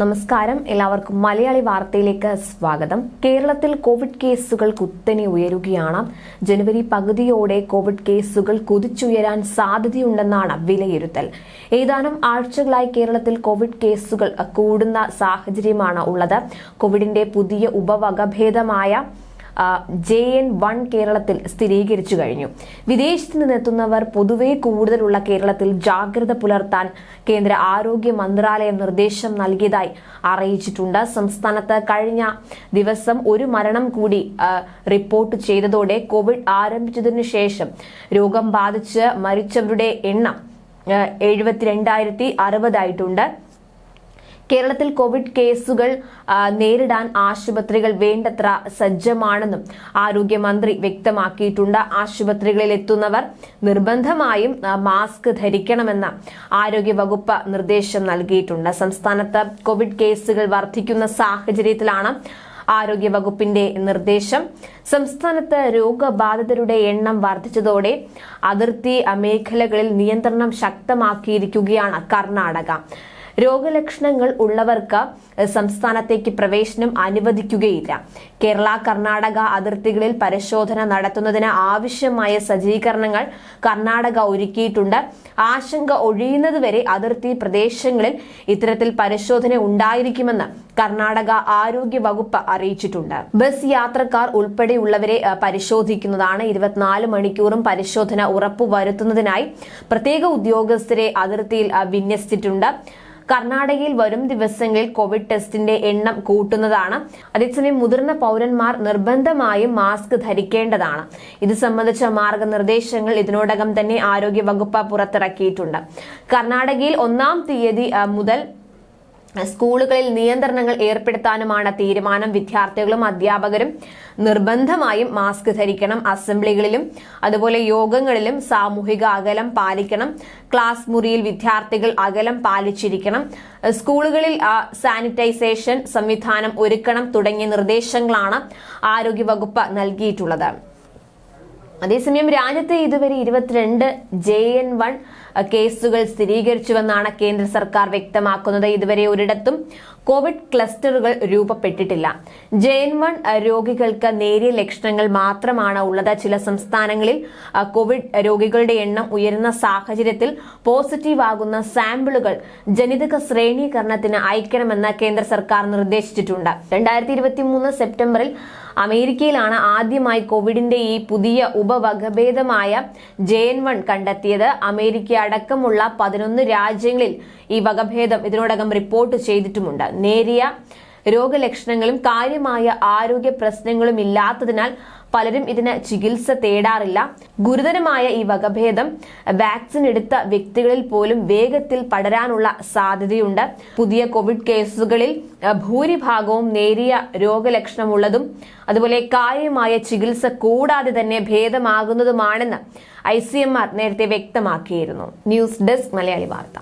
നമസ്കാരം, എല്ലാവർക്കും മലയാളി വാർത്തയിലേക്ക് സ്വാഗതം. കേരളത്തിൽ കോവിഡ് കേസുകൾ കുത്തനെ ഉയരുകയാണ്. ജനുവരി പകുതിയോടെ കോവിഡ് കേസുകൾ കുതിച്ചുയരാൻ സാധ്യതയുണ്ടെന്നാണ് വിലയിരുത്തൽ. ഏതാനും ആഴ്ചകളായി കേരളത്തിൽ കോവിഡ് കേസുകൾ കൂടുന്ന സാഹചര്യമാണ് ഉള്ളത്. കോവിഡിന്റെ പുതിയ ഉപവകഭേദമായ JN1 കേരളത്തിൽ സ്ഥിരീകരിച്ചു കഴിഞ്ഞു. വിദേശത്ത് നിന്നെത്തുന്നവർ പൊതുവെ കൂടുതലുള്ള കേരളത്തിൽ ജാഗ്രത പുലർത്താൻ കേന്ദ്ര ആരോഗ്യ മന്ത്രാലയം നിർദ്ദേശം നൽകിയതായി അറിയിച്ചിട്ടുണ്ട്. സംസ്ഥാനത്ത് കഴിഞ്ഞ ദിവസം ഒരു മരണം കൂടി റിപ്പോർട്ട് ചെയ്തതോടെ കോവിഡ് ആരംഭിച്ചതിനു ശേഷം രോഗം ബാധിച്ച് മരിച്ചവരുടെ എണ്ണം 72,060 ആയിട്ടുണ്ട്. കേരളത്തിൽ കോവിഡ് കേസുകൾ നേരിടാൻ ആശുപത്രികൾ വേണ്ടത്ര സജ്ജമാണെന്നും ആരോഗ്യമന്ത്രി വ്യക്തമാക്കിയിട്ടുണ്ട്. ആശുപത്രികളിൽ എത്തുന്നവർ നിർബന്ധമായും മാസ്ക് ധരിക്കണമെന്ന് ആരോഗ്യവകുപ്പ് നിർദ്ദേശം നൽകിയിട്ടുണ്ട്. സംസ്ഥാനത്ത് കോവിഡ് കേസുകൾ വർദ്ധിക്കുന്ന സാഹചര്യത്തിലാണ് ആരോഗ്യവകുപ്പിന്റെ നിർദ്ദേശം. സംസ്ഥാനത്ത് രോഗബാധിതരുടെ എണ്ണം വർദ്ധിച്ചതോടെ അതിർത്തി മേഖലകളിൽ നിയന്ത്രണം ശക്തമാക്കിയിരിക്കുകയാണ് കർണാടക. രോഗലക്ഷണങ്ങൾ ഉള്ളവർക്ക് സംസ്ഥാനത്തേക്ക് പ്രവേശനം അനുവദിക്കുകയില്ല. കേരള കർണാടക അതിർത്തികളിൽ പരിശോധന നടത്തുന്നതിന് ആവശ്യമായ സജ്ജീകരണങ്ങൾ കർണാടക ഒരുക്കിയിട്ടുണ്ട്. ആശങ്ക ഒഴിയുന്നതുവരെ അതിർത്തി പ്രദേശങ്ങളിൽ ഇത്തരത്തിൽ പരിശോധന ഉണ്ടായിരിക്കുമെന്ന് കർണാടക ആരോഗ്യ വകുപ്പ് അറിയിച്ചിട്ടുണ്ട്. ബസ് യാത്രക്കാർ ഉൾപ്പെടെയുള്ളവരെ പരിശോധിക്കുന്നതാണ്. 24 മണിക്കൂറും പരിശോധന ഉറപ്പുവരുത്തുന്നതിനായി പ്രത്യേക ഉദ്യോഗസ്ഥരെ അതിർത്തിയിൽ വിന്യസിച്ചിട്ടുണ്ട്. കർണാടകയിൽ വരും ദിവസങ്ങളിൽ കോവിഡ് ടെസ്റ്റിന്റെ എണ്ണം കൂട്ടുന്നതാണ്. അതേസമയം മുതിർന്ന പൗരന്മാർ നിർബന്ധമായും മാസ്ക് ധരിക്കേണ്ടതാണ്. ഇത് സംബന്ധിച്ച മാർഗനിർദ്ദേശങ്ങൾ ഇതിനോടകം തന്നെ ആരോഗ്യ വകുപ്പ് പുറത്തിറക്കിയിട്ടുണ്ട്. കർണാടകയിൽ 1-ാം തീയതി മുതൽ സ്കൂളുകളിൽ നിയന്ത്രണങ്ങൾ ഏർപ്പെടുത്താനുമാണ് തീരുമാനം. വിദ്യാർത്ഥികളും അധ്യാപകരും നിർബന്ധമായും മാസ്ക് ധരിക്കണം. അസംബ്ലികളിലും അതുപോലെ യോഗങ്ങളിലും സാമൂഹിക അകലം പാലിക്കണം. ക്ലാസ് മുറിയിൽ വിദ്യാർത്ഥികൾ അകലം പാലിച്ചിരിക്കണം. സ്കൂളുകളിൽ സാനിറ്റൈസേഷൻ സംവിധാനം ഒരുക്കണം തുടങ്ങിയ നിർദ്ദേശങ്ങളാണ് ആരോഗ്യവകുപ്പ് നൽകിയിട്ടുള്ളത്. അതേസമയം രാജ്യത്ത് ഇതുവരെ 22 JN1 കേസുകൾ സ്ഥിരീകരിച്ചുവെന്നാണ് കേന്ദ്ര സർക്കാർ വ്യക്തമാക്കുന്നത്. ഇതുവരെ ഒരിടത്തും കോവിഡ് ക്ലസ്റ്ററുകൾ രൂപപ്പെട്ടിട്ടില്ല. JN1 രോഗികൾക്ക് നേരിയ ലക്ഷണങ്ങൾ മാത്രമാണ് ഉള്ളത്. ചില സംസ്ഥാനങ്ങളിൽ കോവിഡ് രോഗികളുടെ എണ്ണം ഉയരുന്ന സാഹചര്യത്തിൽ പോസിറ്റീവ് ആകുന്ന സാമ്പിളുകൾ ജനിതക ശ്രേണീകരണത്തിന് അയക്കണമെന്ന് കേന്ദ്ര സർക്കാർ നിർദ്ദേശിച്ചിട്ടുണ്ട്. 2023 സെപ്റ്റംബറിൽ അമേരിക്കയിലാണ് ആദ്യമായി കോവിഡിന്റെ ഈ പുതിയ ഉപവകഭേദമായ JN1 കണ്ടെത്തിയത്. അമേരിക്ക അടക്കമുള്ള 11 രാജ്യങ്ങളിൽ ഈ വകഭേദം ഇതിനോടകം റിപ്പോർട്ട് ചെയ്തിട്ടുമുണ്ട്. നേരിയ രോഗലക്ഷണങ്ങളും കാര്യമായ ആരോഗ്യ പ്രശ്നങ്ങളും ഇല്ലാത്തതിനാൽ പലരും ഇതിന് ചികിത്സ തേടാറില്ല. ഗുരുതരമായ ഈ വകഭേദം വാക്സിൻ എടുത്ത വ്യക്തികളിൽ പോലും വേഗത്തിൽ പടരാനുള്ള സാധ്യതയുണ്ട്. പുതിയ കോവിഡ് കേസുകളിൽ ഭൂരിഭാഗവും നേരിയ രോഗലക്ഷണമുള്ളതും അതുപോലെ കാര്യമായ ചികിത്സ കൂടാതെ തന്നെ ഭേദമാകുന്നതുമാണെന്ന് ICMR നേരത്തെ വ്യക്തമാക്കിയിരുന്നു. ന്യൂസ് ഡെസ്ക് മലയാളി വാർത്ത.